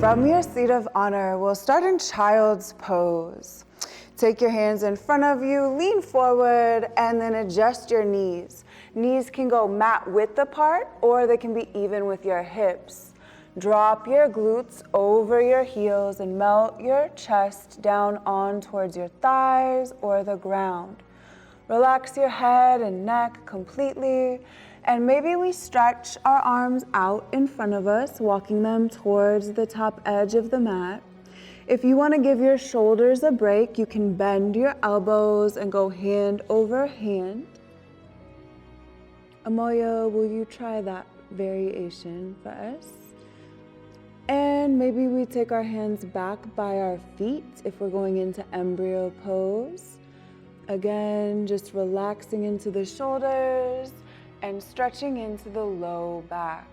From your seat of honor, we'll start in child's pose. Take your hands in front of you, lean forward, and then adjust your knees. Knees can go mat width apart, or they can be even with your hips. Drop your glutes over your heels and melt your chest down on towards your thighs or the ground. Relax your head and neck completely. And maybe we stretch our arms out in front of us, walking them towards the top edge of the mat. If you want to give your shoulders a break, you can bend your elbows and go hand over hand. Amoya, will you try that variation for us? And maybe we take our hands back by our feet if we're going into embryo pose. Again, just relaxing into the shoulders and stretching into the low back.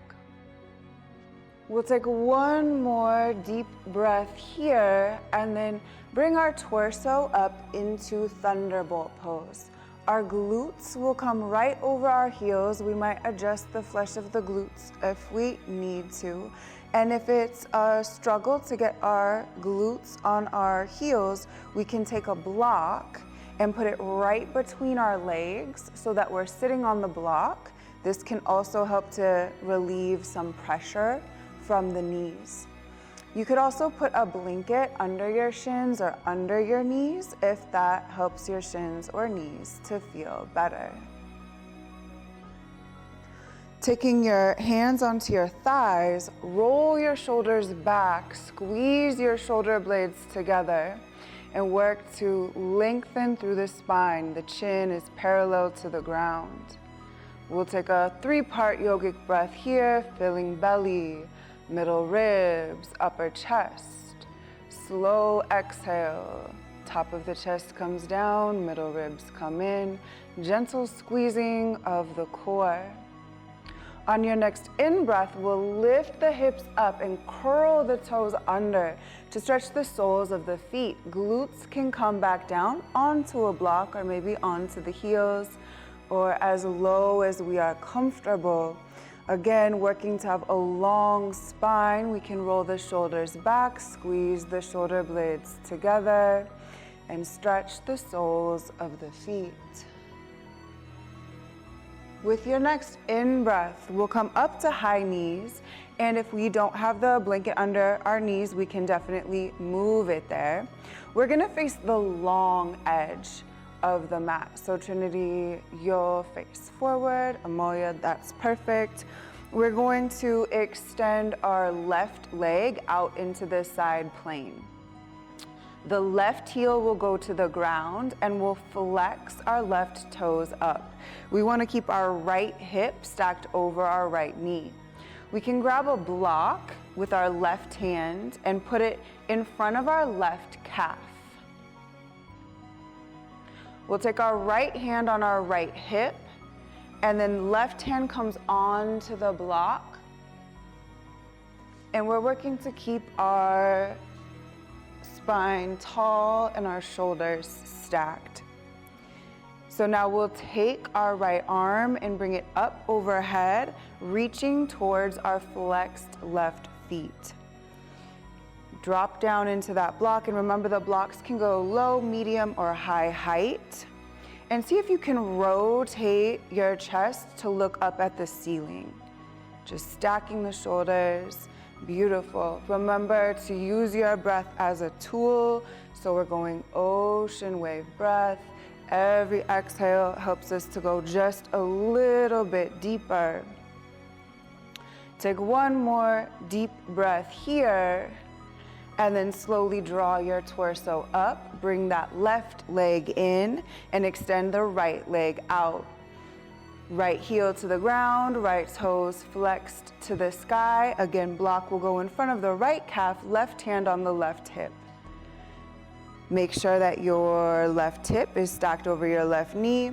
We'll take one more deep breath here and then bring our torso up into thunderbolt pose. Our glutes will come right over our heels. We might adjust the flesh of the glutes if we need to. And if it's a struggle to get our glutes on our heels, we can take a block and put it right between our legs so that we're sitting on the block. This can also help to relieve some pressure from the knees. You could also put a blanket under your shins or under your knees if that helps your shins or knees to feel better. Taking your hands onto your thighs, roll your shoulders back, squeeze your shoulder blades together, and work to lengthen through the spine. The chin is parallel to the ground. We'll take a 3-part yogic breath here, filling belly, middle ribs, upper chest. Slow exhale. Top of the chest comes down, middle ribs come in. Gentle squeezing of the core. On your next in-breath, we'll lift the hips up and curl the toes under to stretch the soles of the feet. Glutes can come back down onto a block or maybe onto the heels or as low as we are comfortable. Again, working to have a long spine, we can roll the shoulders back, squeeze the shoulder blades together, and stretch the soles of the feet. With your next in-breath, we'll come up to high knees, and if we don't have the blanket under our knees, we can definitely move it there. We're gonna face the long edge of the mat. So Trinity, you'll face forward. Amoya, that's perfect. We're going to extend our left leg out into the side plane. The left heel will go to the ground and we'll flex our left toes up. We want to keep our right hip stacked over our right knee. We can grab a block with our left hand and put it in front of our left calf. We'll take our right hand on our right hip and then left hand comes onto the block. And we're working to keep our spine tall and our shoulders stacked. So now we'll take our right arm and bring it up overhead, reaching towards our flexed left feet. Drop down into that block, and remember the blocks can go low, medium, or high height. And see if you can rotate your chest to look up at the ceiling. Just stacking the shoulders. Beautiful. Remember to use your breath as a tool. So we're going ocean wave breath. Every exhale helps us to go just a little bit deeper. Take one more deep breath here, and then slowly draw your torso up. Bring that left leg in and extend the right leg out. Right heel to the ground, right toes flexed to the sky. Again, block will go in front of the right calf, left hand on the left hip. Make sure that your left hip is stacked over your left knee,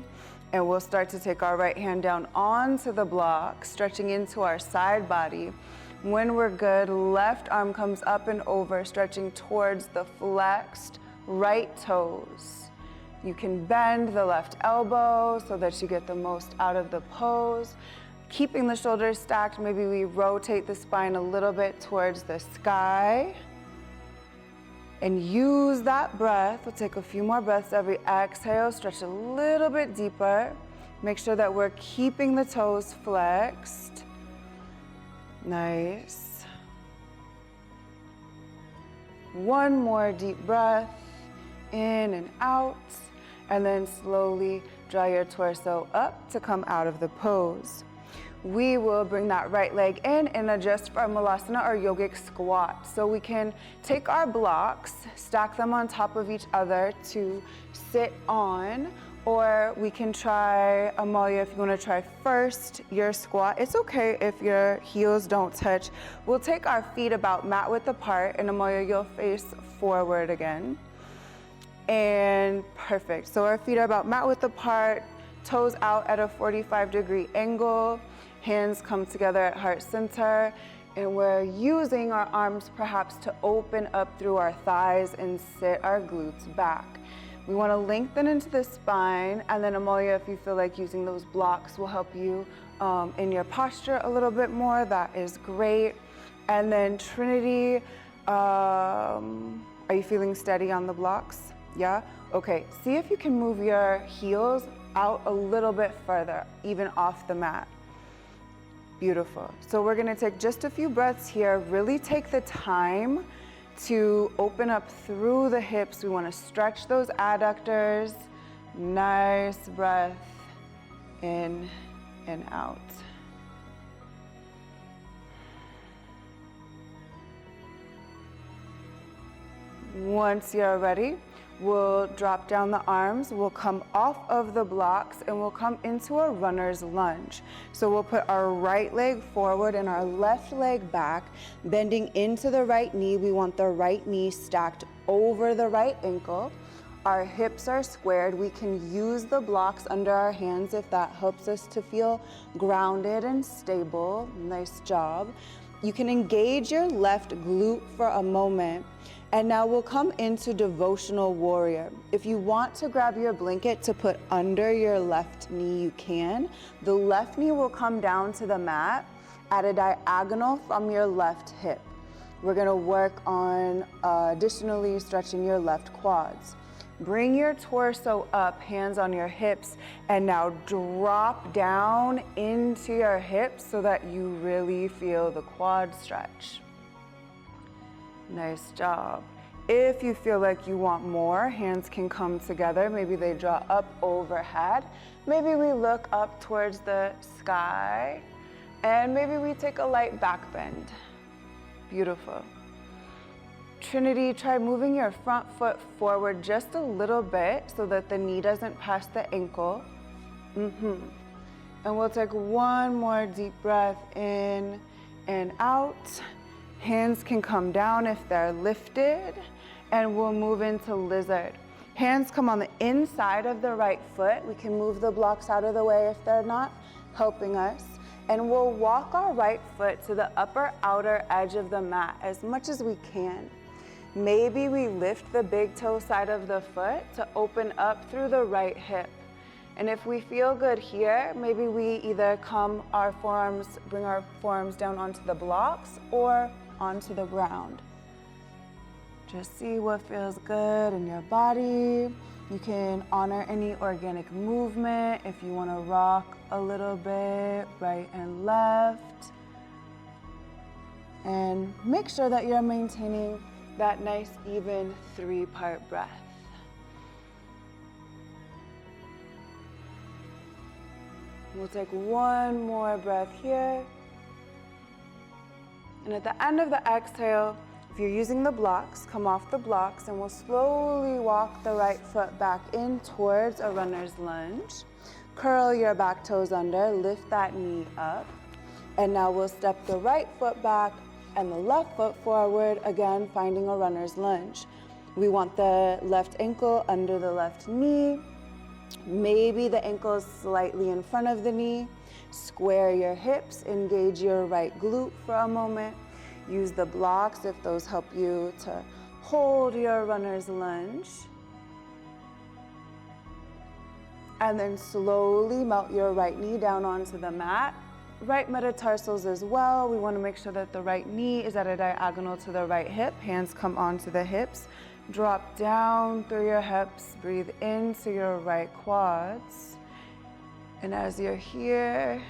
and we'll start to take our right hand down onto the block, stretching into our side body. When we're good, left arm comes up and over, stretching towards the flexed right toes. You can bend the left elbow so that you get the most out of the pose. Keeping the shoulders stacked, maybe we rotate the spine a little bit towards the sky. And use that breath. We'll take a few more breaths every exhale, stretch a little bit deeper. Make sure that we're keeping the toes flexed. Nice. One more deep breath, in and out, and then slowly draw your torso up to come out of the pose. We will bring that right leg in and adjust for our Malasana or yogic squat. So we can take our blocks, stack them on top of each other to sit on, or we can try, Amalia, if you want to try first your squat. It's okay if your heels don't touch. We'll take our feet about mat width apart, and Amalia, you'll face forward again. And perfect. So our feet are about mat width apart, toes out at a 45-degree angle. Hands come together at heart center, and we're using our arms perhaps to open up through our thighs and sit our glutes back. We want to lengthen into the spine, and then Amalia, if you feel like using those blocks will help you in your posture a little bit more, that is great. And then Trinity, are you feeling steady on the blocks? Yeah? Okay, see if you can move your heels out a little bit further, even off the mat. Beautiful. So we're gonna take just a few breaths here, really take the time to open up through the hips. We wanna stretch those adductors. Nice breath in and out. Once you're ready, we'll drop down the arms, we'll come off of the blocks, and we'll come into a runner's lunge. So we'll put our right leg forward and our left leg back, bending into the right knee. We want the right knee stacked over the right ankle. Our hips are squared. We can use the blocks under our hands if that helps us to feel grounded and stable. Nice job. You can engage your left glute for a moment. And now we'll come into devotional warrior. If you want to grab your blanket to put under your left knee, you can. The left knee will come down to the mat at a diagonal from your left hip. We're gonna work on additionally stretching your left quads. Bring your torso up, hands on your hips, and now drop down into your hips so that you really feel the quad stretch. Nice job. If you feel like you want more, hands can come together. Maybe they draw up overhead. Maybe we look up towards the sky. And maybe we take a light back bend. Beautiful. Trinity, try moving your front foot forward just a little bit so that the knee doesn't pass the ankle. And we'll take one more deep breath in and out. Hands can come down if they're lifted, and we'll move into lizard. Hands come on the inside of the right foot. We can move the blocks out of the way if they're not helping us. And we'll walk our right foot to the upper outer edge of the mat as much as we can. Maybe we lift the big toe side of the foot to open up through the right hip. And if we feel good here, maybe we either bring our forearms down onto the blocks or onto the ground. Just see what feels good in your body. You can honor any organic movement if you want to rock a little bit, right and left. And make sure that you're maintaining that nice, even 3-part breath. We'll take one more breath here. And at the end of the exhale, if you're using the blocks, come off the blocks, and we'll slowly walk the right foot back in towards a runner's lunge. Curl your back toes under, lift that knee up. And now we'll step the right foot back and the left foot forward, again, finding a runner's lunge. We want the left ankle under the left knee. Maybe the ankle is slightly in front of the knee. Square your hips, engage your right glute for a moment. Use the blocks if those help you to hold your runner's lunge. And then slowly melt your right knee down onto the mat. right metatarsals as well. We want to make sure that the right knee is at a diagonal to the right hip. Hands come onto the hips. Drop down through your hips. Breathe into your right quads. And as you're here,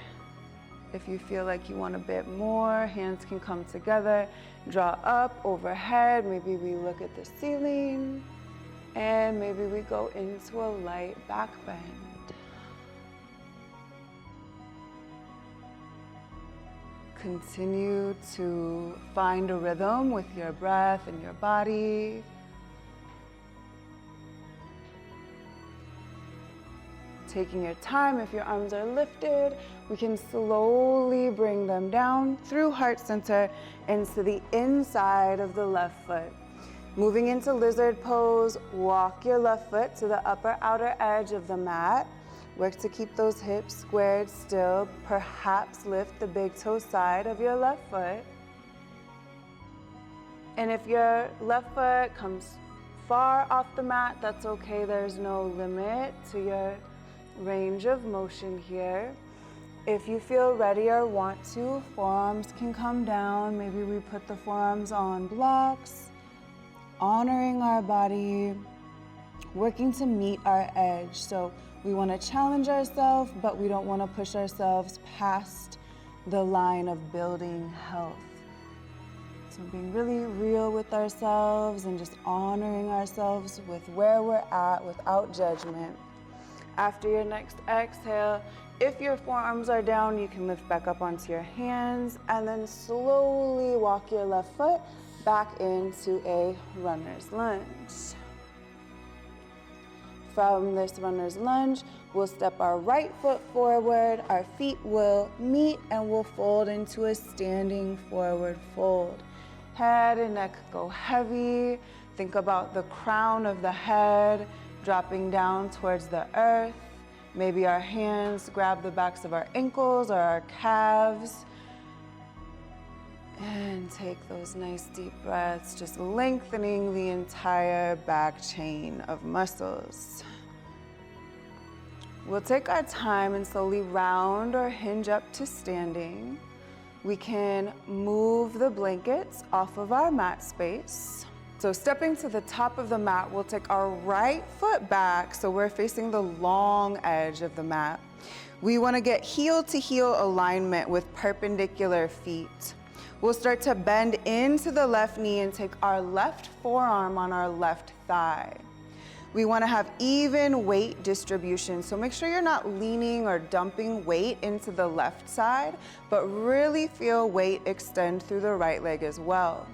if you feel like you want a bit more, hands can come together. Draw up overhead. Maybe we look at the ceiling. And maybe we go into a light back bend. Continue to find a rhythm with your breath and your body. Taking your time, if your arms are lifted, we can slowly bring them down through heart center into the inside of the left foot. Moving into lizard pose, walk your left foot to the upper outer edge of the mat. Work to keep those hips squared still. Perhaps lift the big toe side of your left foot. And if your left foot comes far off the mat, that's okay. There's no limit to your range of motion here. If you feel ready or want to, forearms can come down. Maybe we put the forearms on blocks, honoring our body, working to meet our edge. So we want to challenge ourselves, but we don't want to push ourselves past the line of building health. So being really real with ourselves and just honoring ourselves with where we're at without judgment. After your next exhale, if your forearms are down, you can lift back up onto your hands and then slowly walk your left foot back into a runner's lunge. From this runner's lunge, we'll step our right foot forward, our feet will meet, and we'll fold into a standing forward fold. Head and neck go heavy. Think about the crown of the head dropping down towards the earth. Maybe our hands grab the backs of our ankles or our calves. And take those nice deep breaths, just lengthening the entire back chain of muscles. We'll take our time and slowly round or hinge up to standing. We can move the blankets off of our mat space. So stepping to the top of the mat, we'll take our right foot back so we're facing the long edge of the mat. We want to get heel to heel alignment with perpendicular feet. We'll start to bend into the left knee and take our left forearm on our left thigh. We want to have even weight distribution, so make sure you're not leaning or dumping weight into the left side, but really feel weight extend through the right leg as well.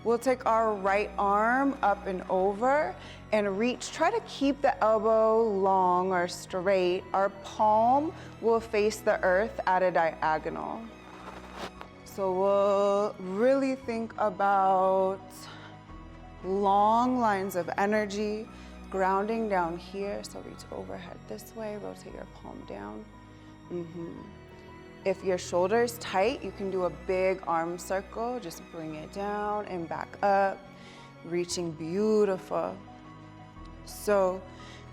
We'll take our right arm up and over and reach. Try to keep the elbow long or straight. Our palm will face the earth at a diagonal. So we'll really think about long lines of energy, grounding down here. So reach overhead this way, rotate your palm down. If your shoulder's tight, you can do a big arm circle. Just bring it down and back up, reaching beautiful. So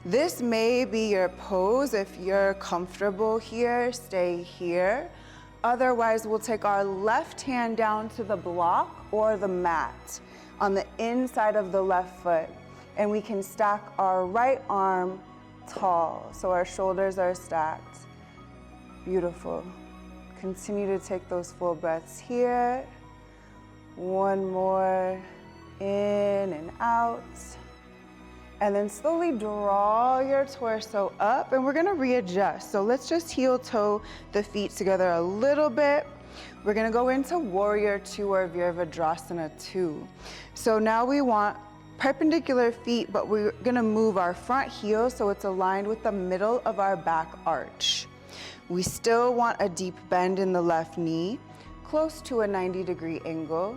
this may be your pose. If you're comfortable here, stay here. Otherwise, we'll take our left hand down to the block or the mat on the inside of the left foot, and we can stack our right arm tall, so our shoulders are stacked. Beautiful. Continue to take those full breaths here. One more, in and out. And then slowly draw your torso up, and we're gonna readjust. So let's just heel toe the feet together a little bit. We're gonna go into Warrior 2 or Virabhadrasana 2. So now we want perpendicular feet, but we're gonna move our front heel so it's aligned with the middle of our back arch. We still want a deep bend in the left knee, close to a 90-degree angle.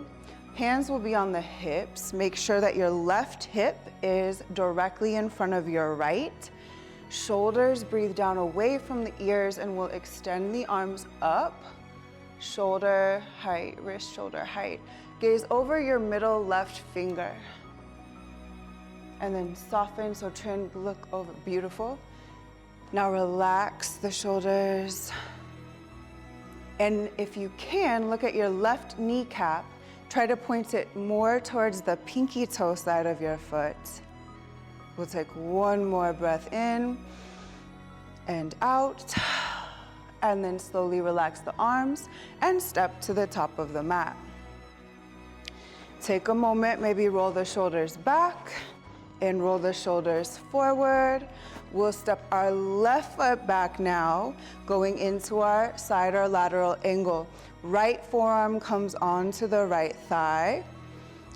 Hands will be on the hips. Make sure that your left hip is directly in front of your right. Shoulders breathe down away from the ears, and we'll extend the arms up. Shoulder height, wrist shoulder height. Gaze over your middle left finger. And then soften, so turn, look over, beautiful. Now relax the shoulders. And if you can, look at your left kneecap. Try to point it more towards the pinky toe side of your foot. We'll take one more breath in and out. And then slowly relax the arms and step to the top of the mat. Take a moment, maybe roll the shoulders back and roll the shoulders forward. We'll step our left foot back now, going into our side or lateral angle. Right forearm comes onto the right thigh.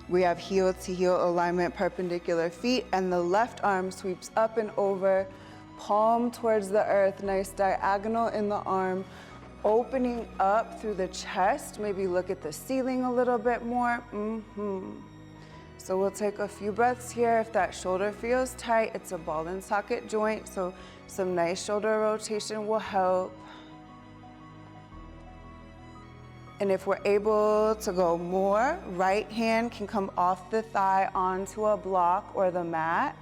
We have heel to heel alignment, perpendicular feet, and the left arm sweeps up and over, palm towards the earth, nice diagonal in the arm, opening up through the chest. Maybe look at the ceiling a little bit more. So we'll take a few breaths here. If that shoulder feels tight, it's a ball and socket joint, so some nice shoulder rotation will help. And if we're able to go more, right hand can come off the thigh onto a block or the mat,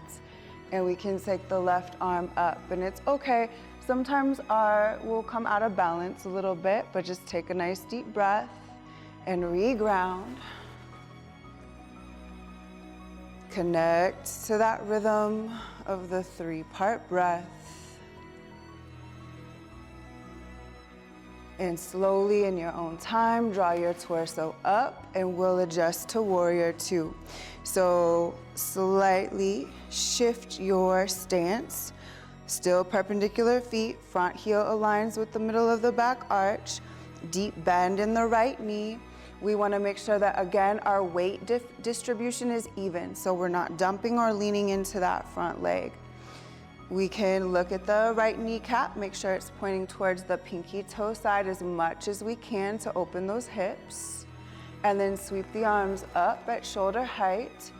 and we can take the left arm up. And it's okay, sometimes we'll come out of balance a little bit, but just take a nice deep breath and reground. Connect to that rhythm of the 3-part breath. And slowly in your own time, draw your torso up and we'll adjust to warrior 2. So slightly shift your stance. Still perpendicular feet, front heel aligns with the middle of the back arch. Deep bend in the right knee. We want to make sure that, again, our weight distribution is even, so we're not dumping or leaning into that front leg. We can look at the right kneecap, make sure it's pointing towards the pinky toe side as much as we can to open those hips. And then sweep the arms up at shoulder height.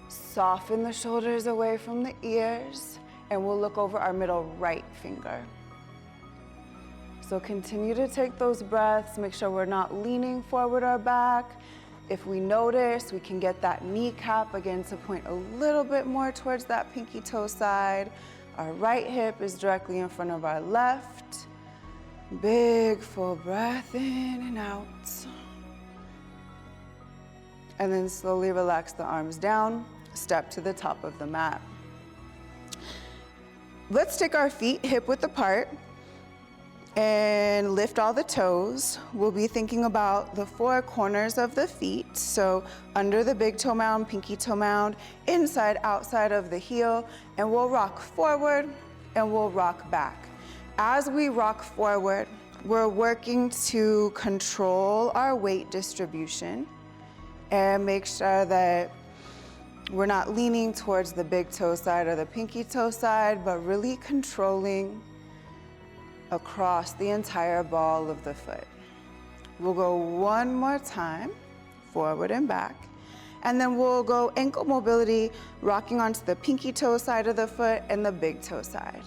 Soften the shoulders away from the ears, and we'll look over our middle right finger. So continue to take those breaths, make sure we're not leaning forward or back. If we notice, we can get that kneecap again to point a little bit more towards that pinky toe side. Our right hip is directly in front of our left. Big full breath in and out. And then slowly relax the arms down, step to the top of the mat. Let's take our feet hip width apart and lift all the toes. We'll be thinking about the 4 corners of the feet. So under the big toe mound, pinky toe mound, inside, outside of the heel, and we'll rock forward and we'll rock back. As we rock forward, we're working to control our weight distribution and make sure that we're not leaning towards the big toe side or the pinky toe side, but really controlling across the entire ball of the foot. We'll go one more time, forward and back, and then we'll go ankle mobility, rocking onto the pinky toe side of the foot and the big toe side.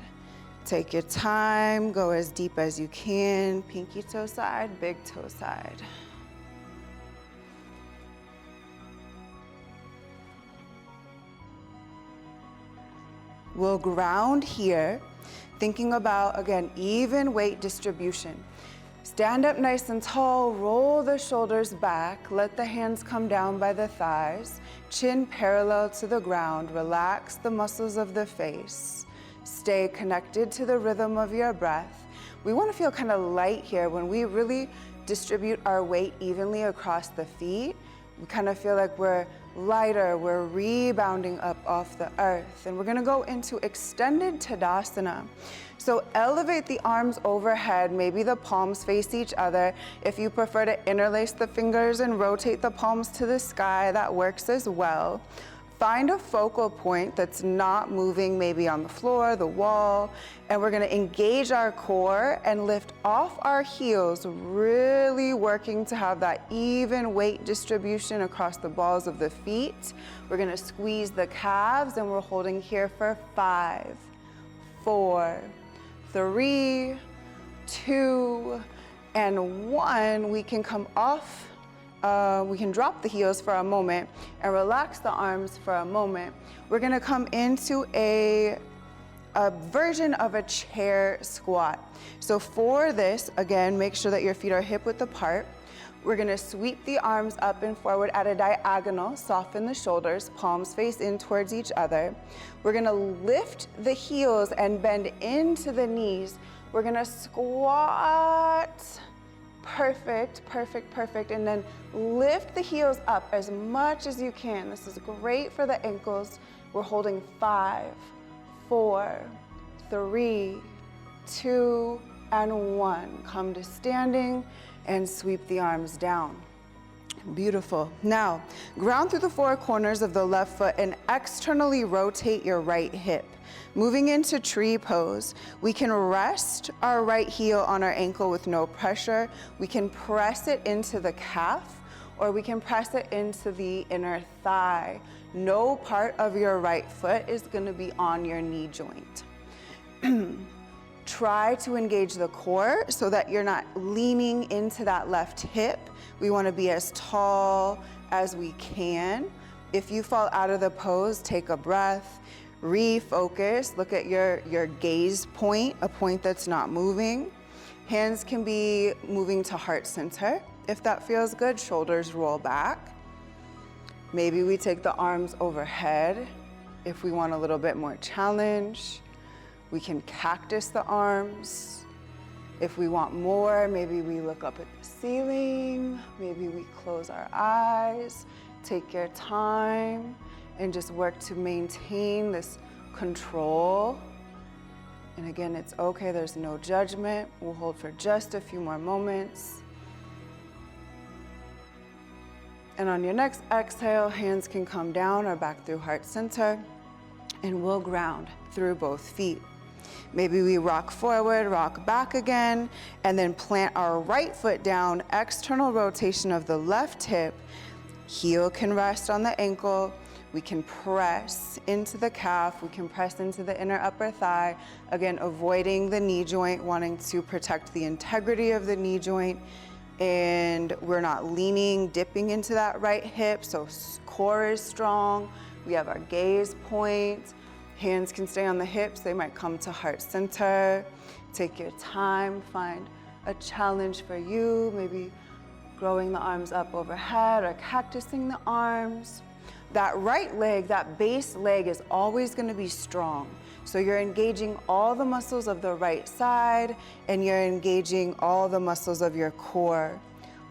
Take your time, go as deep as you can, pinky toe side, big toe side. We'll ground here, thinking about, again, even weight distribution. Stand up nice and tall, roll the shoulders back, let the hands come down by the thighs, chin parallel to the ground, relax the muscles of the face. Stay connected to the rhythm of your breath. We want to feel kind of light here. When we really distribute our weight evenly across the feet, we kind of feel like we're lighter, we're rebounding up off the earth. And we're gonna go into extended Tadasana. So elevate the arms overhead, maybe the palms face each other. If you prefer to interlace the fingers and rotate the palms to the sky, that works as well. Find a focal point that's not moving, maybe on the floor, the wall, and we're gonna engage our core and lift off our heels, really working to have that even weight distribution across the balls of the feet. We're gonna squeeze the calves and we're holding here for 5, 4, 3, 2, and 1. We can come off. We can drop the heels for a moment and relax the arms for a moment. We're gonna come into a a version of a chair squat. So for this, again, make sure that your feet are hip width apart. We're gonna sweep the arms up and forward at a diagonal, soften the shoulders, palms face in towards each other. We're gonna lift the heels and bend into the knees. We're gonna squat. Perfect, perfect, perfect. And then lift the heels up as much as you can. This is great for the ankles. We're holding 5, 4, 3, 2, and 1. Come to standing and sweep the arms down. Beautiful. Now, ground through the 4 corners of the left foot and externally rotate your right hip. Moving into tree pose, we can rest our right heel on our ankle with no pressure. We can press it into the calf, or we can press it into the inner thigh. No part of your right foot is gonna be on your knee joint. Try to engage the core so that you're not leaning into that left hip. We wanna be as tall as we can. If you fall out of the pose, take a breath, refocus, look at your gaze point, a point that's not moving. Hands can be moving to heart center. If that feels good, shoulders roll back. Maybe we take the arms overhead. If we want a little bit more challenge, we can cactus the arms. If we want more, maybe we look up at the ceiling. Maybe we close our eyes. Take your time and just work to maintain this control. And again, it's okay, there's no judgment. We'll hold for just a few more moments. And on your next exhale, hands can come down or back through heart center, and we'll ground through both feet. Maybe we rock forward, rock back again, and then plant our right foot down, external rotation of the left hip. Heel can rest on the ankle. We can press into the calf. We can press into the inner upper thigh. Again, avoiding the knee joint, wanting to protect the integrity of the knee joint. And we're not leaning, dipping into that right hip, so core is strong. We have our gaze point. Hands can stay on the hips. They might come to heart center. Take your time, find a challenge for you, maybe growing the arms up overhead or cactusing the arms. That right leg, that base leg is always gonna be strong. So you're engaging all the muscles of the right side and you're engaging all the muscles of your core.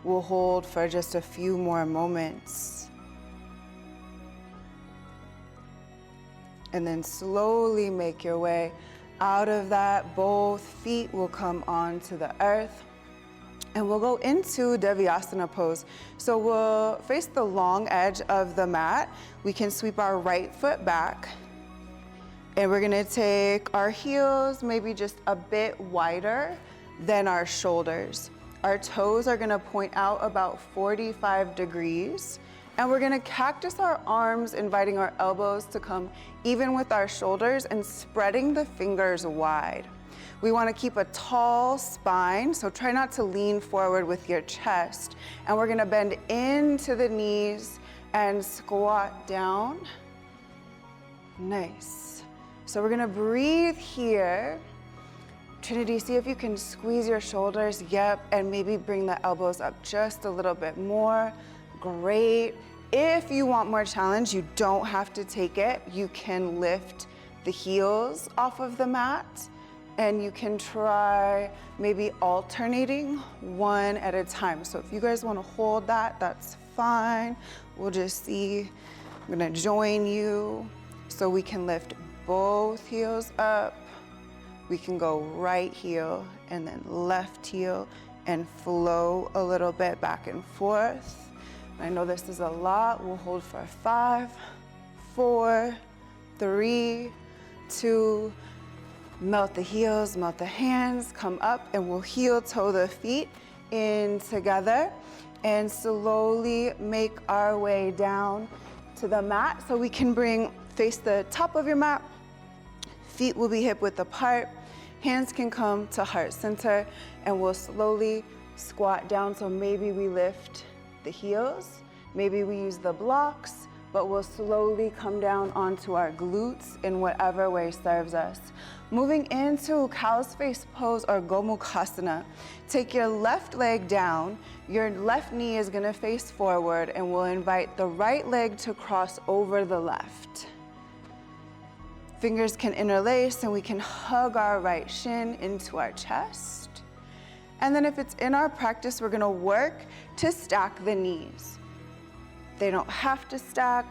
We'll hold for just a few more moments. And then slowly make your way out of that. Both feet will come onto the earth. And we'll go into Devyasana pose. So we'll face the long edge of the mat. We can sweep our right foot back. And we're gonna take our heels maybe just a bit wider than our shoulders. Our toes are gonna point out about 45 degrees. And we're gonna cactus our arms, inviting our elbows to come even with our shoulders and spreading the fingers wide. We wanna keep a tall spine, so try not to lean forward with your chest. And we're gonna bend into the knees and squat down. Nice. So we're gonna breathe here. Trinity, see if you can squeeze your shoulders, yep, and maybe bring the elbows up just a little bit more. Great. If you want more challenge, you don't have to take it. You can lift the heels off of the mat and you can try maybe alternating one at a time. So if you guys want to hold that, that's fine. We'll just see. I'm going to join you so we can lift both heels up. We can go right heel and then left heel and flow a little bit back and forth. I know this is a lot. We'll hold for 5, 4, 3, 2, melt the heels, melt the hands, come up, and we'll heel toe the feet in together and slowly make our way down to the mat. So we can face the top of your mat. Feet will be hip width apart. Hands can come to heart center, and we'll slowly squat down. So maybe we lift the heels, maybe we use the blocks, but we'll slowly come down onto our glutes in whatever way serves us. Moving into cow's face pose or Gomukhasana. Take your left leg down, your left knee is gonna face forward, and we'll invite the right leg to cross over the left. Fingers can interlace and we can hug our right shin into our chest. And then if it's in our practice, we're gonna work to stack the knees. They don't have to stack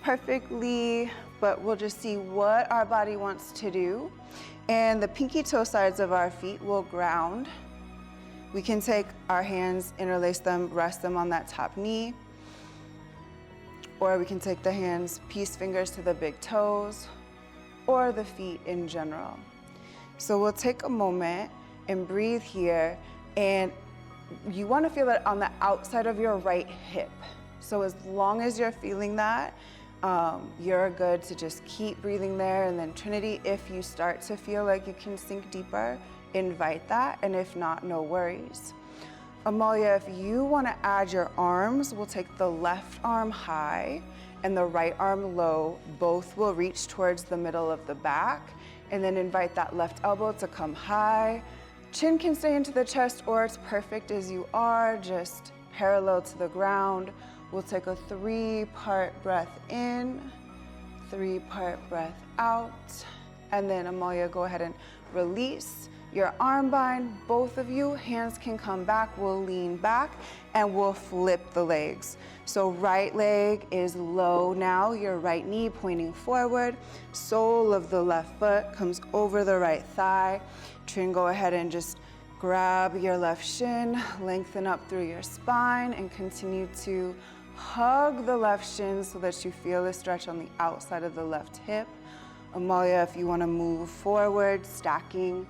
perfectly, but we'll just see what our body wants to do. And the pinky toe sides of our feet will ground. We can take our hands, interlace them, rest them on that top knee. Or we can take the hands, peace fingers to the big toes, or the feet in general. So we'll take a moment and breathe here, and you wanna feel it on the outside of your right hip. So as long as you're feeling that, you're good to just keep breathing there. And then Trinity, if you start to feel like you can sink deeper, invite that, and if not, no worries. Amalia, if you wanna add your arms, we'll take the left arm high and the right arm low. Both will reach towards the middle of the back, and then invite that left elbow to come high. Chin can stay into the chest, or it's perfect as you are, just parallel to the ground. We'll take a 3-part breath in, 3-part breath out, and then Amalia, go ahead and release your arm bind. Both of you, hands can come back. We'll lean back and we'll flip the legs. So right leg is low now, your right knee pointing forward. Sole of the left foot comes over the right thigh. Trin, go ahead and just grab your left shin, lengthen up through your spine, and continue to hug the left shin so that you feel the stretch on the outside of the left hip. Amalia, if you want to move forward, stacking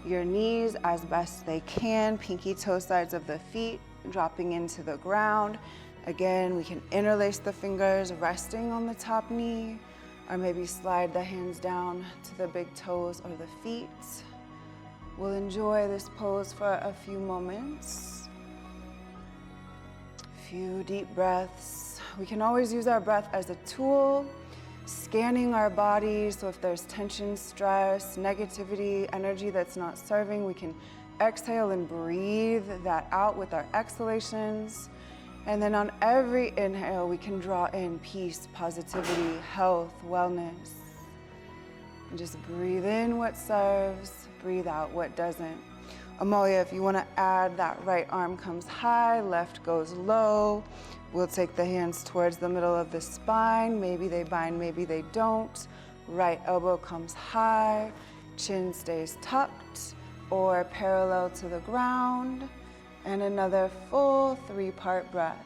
your knees as best they can, pinky toe sides of the feet dropping into the ground. Again, we can interlace the fingers, resting on the top knee, or maybe slide the hands down to the big toes or the feet. We'll enjoy this pose for a few moments. Few deep breaths. We can always use our breath as a tool, scanning our body. So if there's tension, stress, negativity, energy that's not serving, we can exhale and breathe that out with our exhalations. And then on every inhale, we can draw in peace, positivity, health, wellness. And just breathe in what serves, breathe out what doesn't. Amalia, if you want to add, that right arm comes high, left goes low. We'll take the hands towards the middle of the spine. Maybe they bind, maybe they don't. Right elbow comes high, chin stays tucked or parallel to the ground. And another full 3-part breath.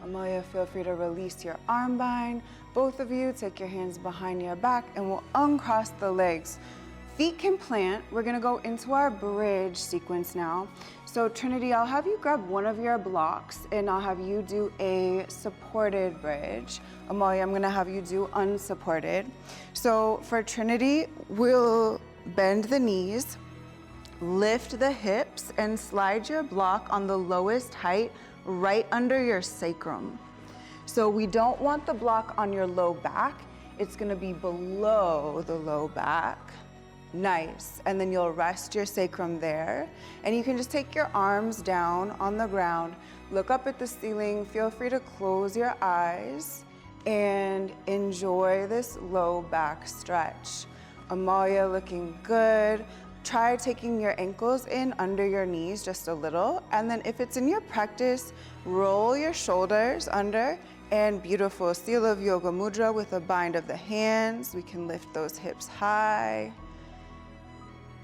Amalia, feel free to release your arm bind. Both of you, take your hands behind your back and we'll uncross the legs. Feet can plant. We're gonna go into our bridge sequence now. So Trinity, I'll have you grab one of your blocks and I'll have you do a supported bridge. Amalia, I'm gonna have you do unsupported. So for Trinity, we'll bend the knees, lift the hips, and slide your block on the lowest height right under your sacrum. So we don't want the block on your low back. It's gonna be below the low back. Nice, and then you'll rest your sacrum there. And you can just take your arms down on the ground, look up at the ceiling, feel free to close your eyes and enjoy this low back stretch. Amalia looking good. Try taking your ankles in under your knees just a little. And then if it's in your practice, roll your shoulders under, and beautiful Seal of Yoga Mudra with a bind of the hands. We can lift those hips high.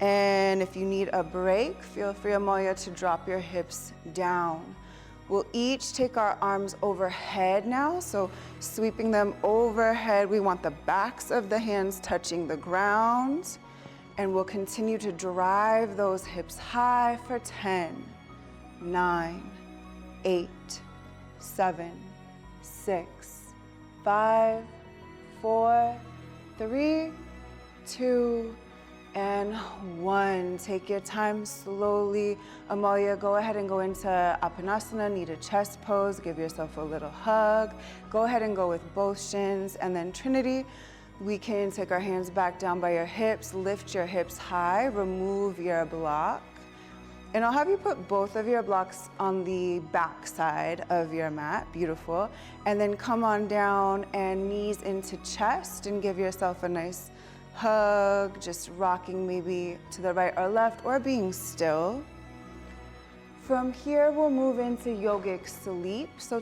And if you need a break, feel free, Amalia, to drop your hips down. We'll each take our arms overhead now, so sweeping them overhead. We want the backs of the hands touching the ground, and we'll continue to drive those hips high for 10, 9, 8, 7, 6, 5, 4, 3, 2, And 1. Take your time slowly. Amalia, go ahead and go into Apanasana, knee chest pose. Give yourself a little hug. Go ahead and go with both shins. And then Trinity, we can take our hands back down by your hips, lift your hips high, remove your block. And I'll have you put both of your blocks on the back side of your mat. Beautiful. And then come on down and knees into chest and give yourself a nice hug, just rocking maybe to the right or left or being still. From here, we'll move into yogic sleep. So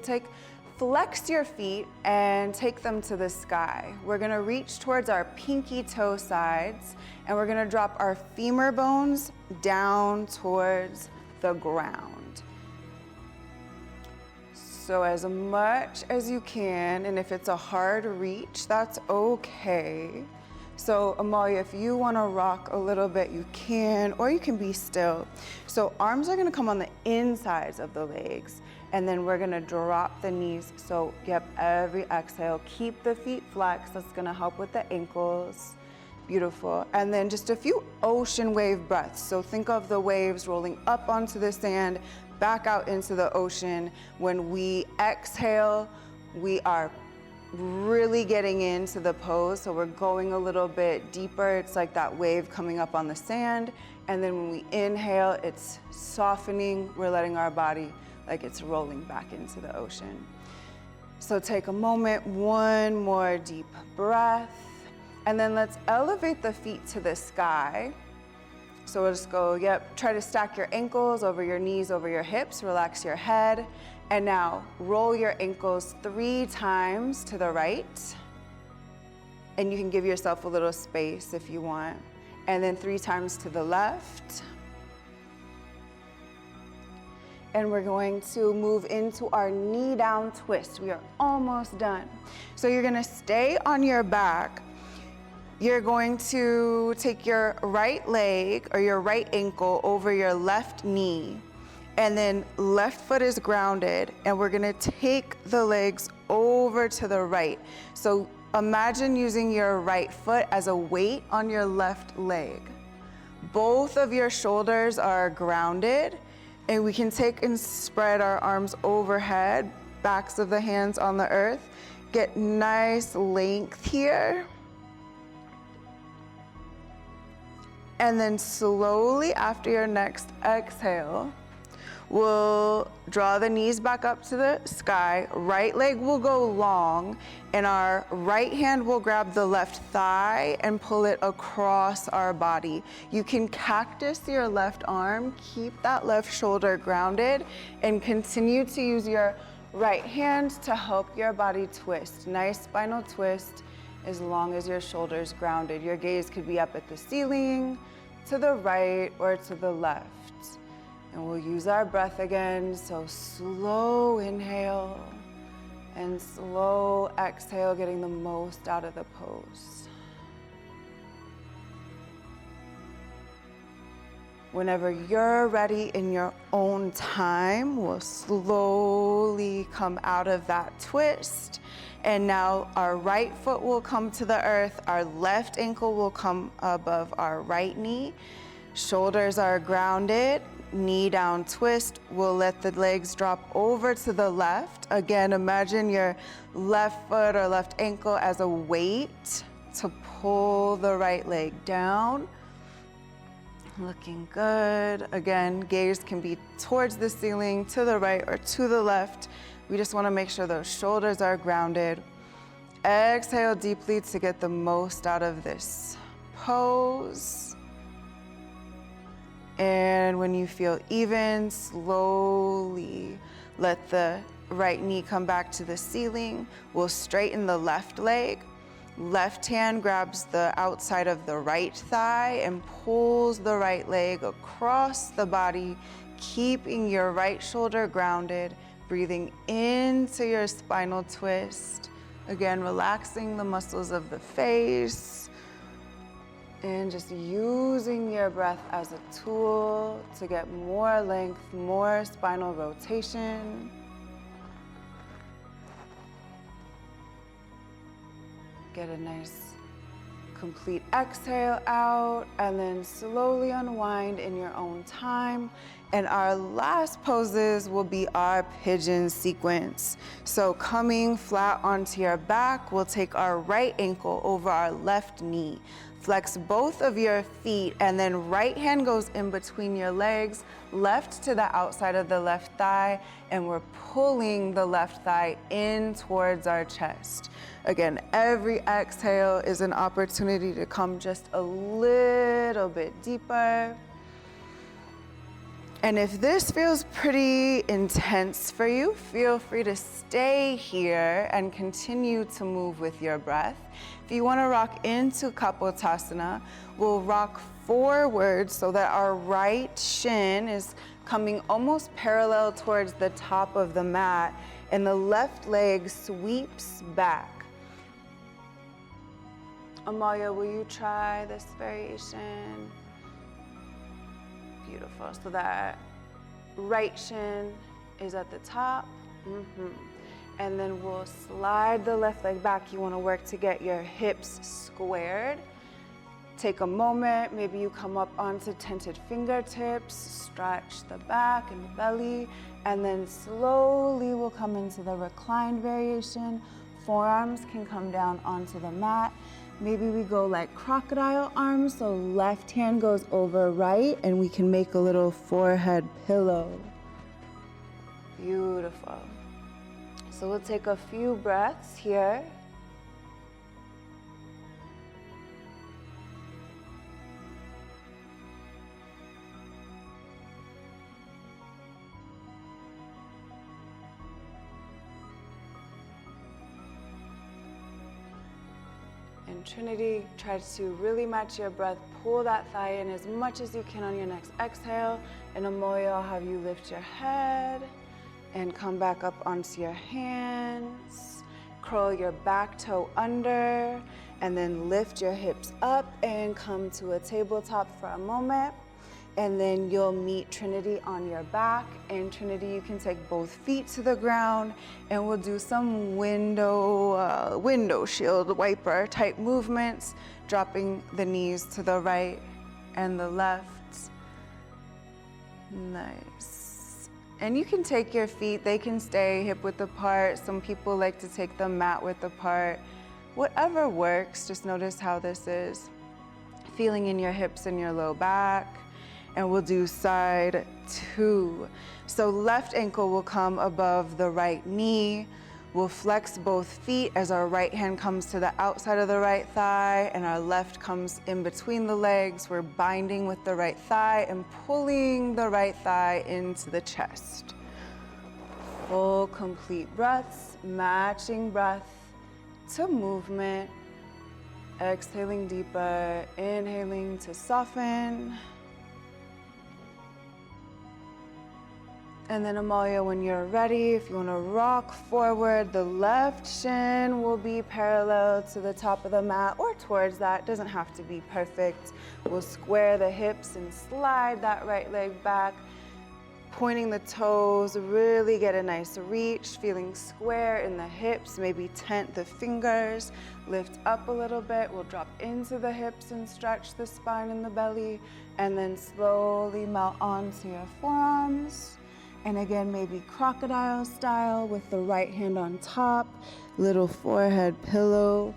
flex your feet and take them to the sky. We're gonna reach towards our pinky toe sides and we're gonna drop our femur bones down towards the ground. So as much as you can, and if it's a hard reach, that's okay. So Amalia, if you wanna rock a little bit, you can, or you can be still. So arms are gonna come on the insides of the legs, and then we're gonna drop the knees. So yep, every exhale, keep the feet flexed. That's gonna help with the ankles. Beautiful. And then just a few ocean wave breaths. So think of the waves rolling up onto the sand, back out into the ocean. When we exhale, we are really getting into the pose. So we're going a little bit deeper. It's like that wave coming up on the sand. And then when we inhale, it's softening. We're letting our body like it's rolling back into the ocean. So take a moment, one more deep breath. And then let's elevate the feet to the sky. So we'll just go, try to stack your ankles over your knees, over your hips, relax your head. And now roll your ankles 3 times to the right. And you can give yourself a little space if you want. And then 3 times to the left. And we're going to move into our knee down twist. We are almost done. So you're gonna stay on your back. You're going to take your right leg or your right ankle over your left knee. And then left foot is grounded, and we're gonna take the legs over to the right. So imagine using your right foot as a weight on your left leg. Both of your shoulders are grounded, and we can take and spread our arms overhead, backs of the hands on the earth. Get nice length here. And then slowly after your next exhale, we'll draw the knees back up to the sky. Right leg will go long, and our right hand will grab the left thigh and pull it across our body. You can cactus your left arm, keep that left shoulder grounded, and continue to use your right hand to help your body twist. Nice spinal twist as long as your shoulder's grounded. Your gaze could be up at the ceiling, to the right, or to the left. And we'll use our breath again. So slow inhale and slow exhale, getting the most out of the pose. Whenever you're ready in your own time, we'll slowly come out of that twist. And now our right foot will come to the earth, our left ankle will come above our right knee. Shoulders are grounded, knee down twist. We'll let the legs drop over to the left. Again, imagine your left foot or left ankle as a weight to pull the right leg down. Looking good. Again, gaze can be towards the ceiling, to the right or to the left. We just want to make sure those shoulders are grounded. Exhale deeply to get the most out of this pose. And when you feel even, slowly let the right knee come back to the ceiling. We'll straighten the left leg. Left hand grabs the outside of the right thigh and pulls the right leg across the body, keeping your right shoulder grounded. Breathing into your spinal twist. Again, relaxing the muscles of the face. And just using your breath as a tool to get more length, more spinal rotation. Get a nice Complete exhale out, and then slowly unwind in your own time. And our last poses will be our pigeon sequence. So coming flat onto your back, we'll take our right ankle over our left knee. Flex both of your feet, and then right hand goes in between your legs, left to the outside of the left thigh, and we're pulling the left thigh in towards our chest. Again, every exhale is an opportunity to come just a little bit deeper. And if this feels pretty intense for you, feel free to stay here and continue to move with your breath. If you want to rock into Kapotasana, we'll rock forward so that our right shin is coming almost parallel towards the top of the mat, and the left leg sweeps back. Amalia, will you try this variation? Beautiful. So that right shin is at the top. And then we'll slide the left leg back. You want to work to get your hips squared. Take a moment. Maybe you come up onto tented fingertips, stretch the back and the belly, and then slowly we'll come into the reclined variation. Forearms can come down onto the mat. Maybe we go like crocodile arms, so left hand goes over right, and we can make a little forehead pillow. Beautiful. So we'll take a few breaths here. And Trinity, try to really match your breath. Pull that thigh in as much as you can on your next exhale. And Amoya, I'll have you lift your head and come back up onto your hands. Curl your back toe under, and then lift your hips up and come to a tabletop for a moment. And then you'll meet Trinity on your back. And Trinity, you can take both feet to the ground, and we'll do some window shield wiper type movements, dropping the knees to the right and the left. Nice. And you can take your feet, they can stay hip width apart. Some people like to take them mat width apart. Whatever works, just notice how this is. Feeling in your hips and your low back. And we'll do side two. So left ankle will come above the right knee. We'll flex both feet as our right hand comes to the outside of the right thigh and our left comes in between the legs. We're binding with the right thigh and pulling the right thigh into the chest. Full, complete breaths, matching breath to movement. Exhaling deeper, inhaling to soften. And then Amalia, when you're ready, if you want to rock forward, the left shin will be parallel to the top of the mat or towards that. Doesn't have to be perfect. We'll square the hips and slide that right leg back, pointing the toes, really get a nice reach, feeling square in the hips, maybe tent the fingers, lift up a little bit. We'll drop into the hips and stretch the spine and the belly, and then slowly melt onto your forearms. And again, maybe crocodile style with the right hand on top, little forehead pillow.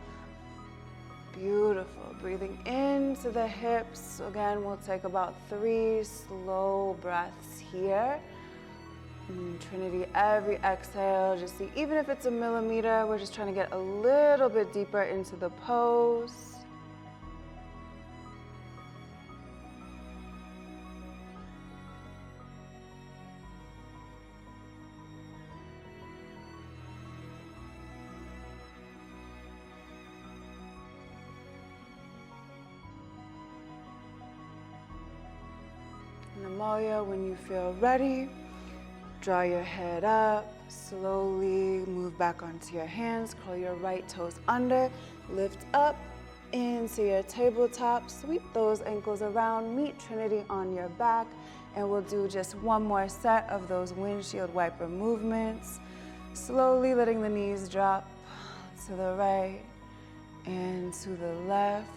Beautiful. Breathing into the hips. Again, we'll take about 3 slow breaths here. And Trinity, every exhale, just see, even if it's a millimeter, we're just trying to get a little bit deeper into the pose. Amalia, when you feel ready, draw your head up, slowly move back onto your hands, curl your right toes under, lift up into your tabletop, sweep those ankles around, meet Trinity on your back, and we'll do just one more set of those windshield wiper movements, slowly letting the knees drop to the right and to the left.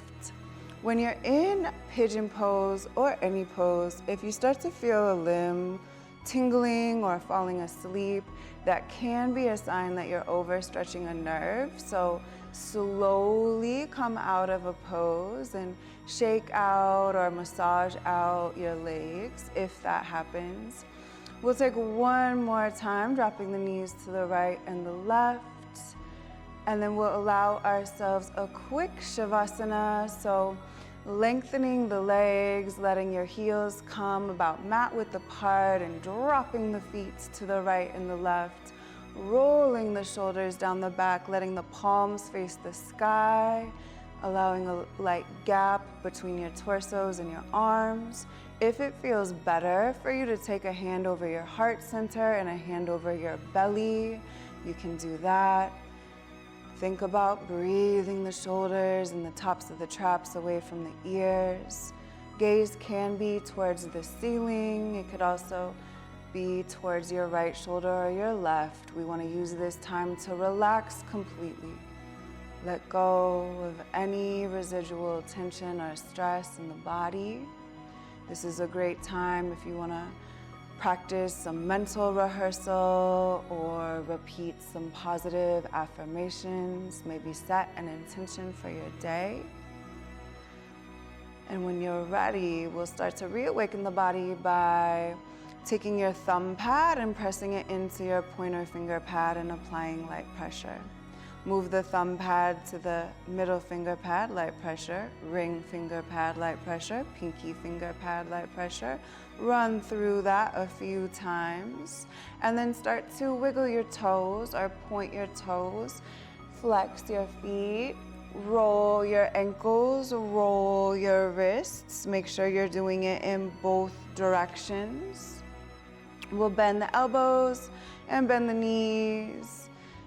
When you're in pigeon pose or any pose, if you start to feel a limb tingling or falling asleep, that can be a sign that you're overstretching a nerve. So slowly come out of a pose and shake out or massage out your legs if that happens. We'll take one more time, dropping the knees to the right and the left. And then we'll allow ourselves a quick Shavasana. So lengthening the legs, letting your heels come about mat width apart and dropping the feet to the right and the left. Rolling the shoulders down the back, letting the palms face the sky, allowing a light gap between your torsos and your arms. If it feels better for you to take a hand over your heart center and a hand over your belly, you can do that. Think about breathing the shoulders and the tops of the traps away from the ears. Gaze can be towards the ceiling. It could also be towards your right shoulder or your left. We want to use this time to relax completely. Let go of any residual tension or stress in the body. This is a great time if you want to practice some mental rehearsal or repeat some positive affirmations. Maybe set an intention for your day. And when you're ready, we'll start to reawaken the body by taking your thumb pad and pressing it into your pointer finger pad and applying light pressure. Move the thumb pad to the middle finger pad, light pressure, ring finger pad, light pressure, pinky finger pad, light pressure. Run through that a few times and then start to wiggle your toes or point your toes, flex your feet, roll your ankles, roll your wrists. Make sure you're doing it in both directions. We'll bend the elbows and bend the knees.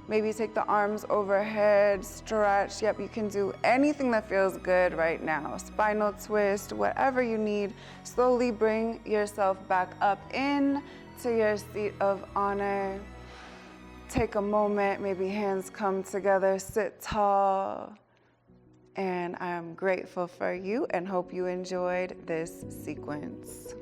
Maybe take the arms overhead, stretch. Yep, you can do anything that feels good right now. Spinal twist, whatever you need. Slowly bring yourself back up in to your seat of honor. Take a moment, maybe hands come together, sit tall. And I am grateful for you and hope you enjoyed this sequence.